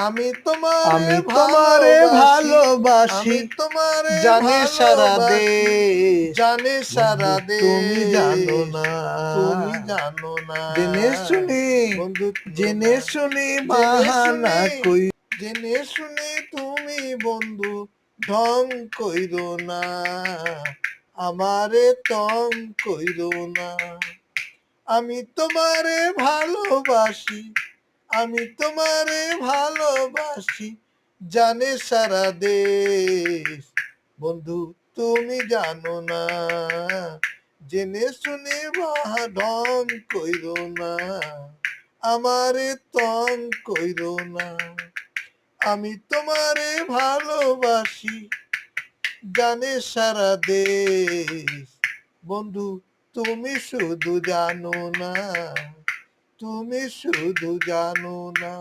আমি তোমারে আমি তোমারে ভালোবাসি, ভালোবাসি, আমি তোমারে জানে সারা ভালোবাসি, দেশ। জানে বন্ধু সারা তুমি জানো দেশ। না, তুমি জানো না জেনে শুনি, বন্ধু, জানো জেনে না। শুনি জেনে বাহানা শুনি, কই। জেনে শুনি তুমি বন্ধু ঢং কইরো না, আমারে তং কইরো না। আমি তোমারে ভালোবাসি, আমি তোমারে ভালোবাসি, জানে সারা দেশ। বন্ধু তুমি জানো না, জেনে শুনে বাহা ঢং কইরো না, আমারে তং কইরো না। আমি তোমারে ভালোবাসি, জানে সারা দেশ। বন্ধু তুমি শুধু জানো না, তুমি শুধু জানো না।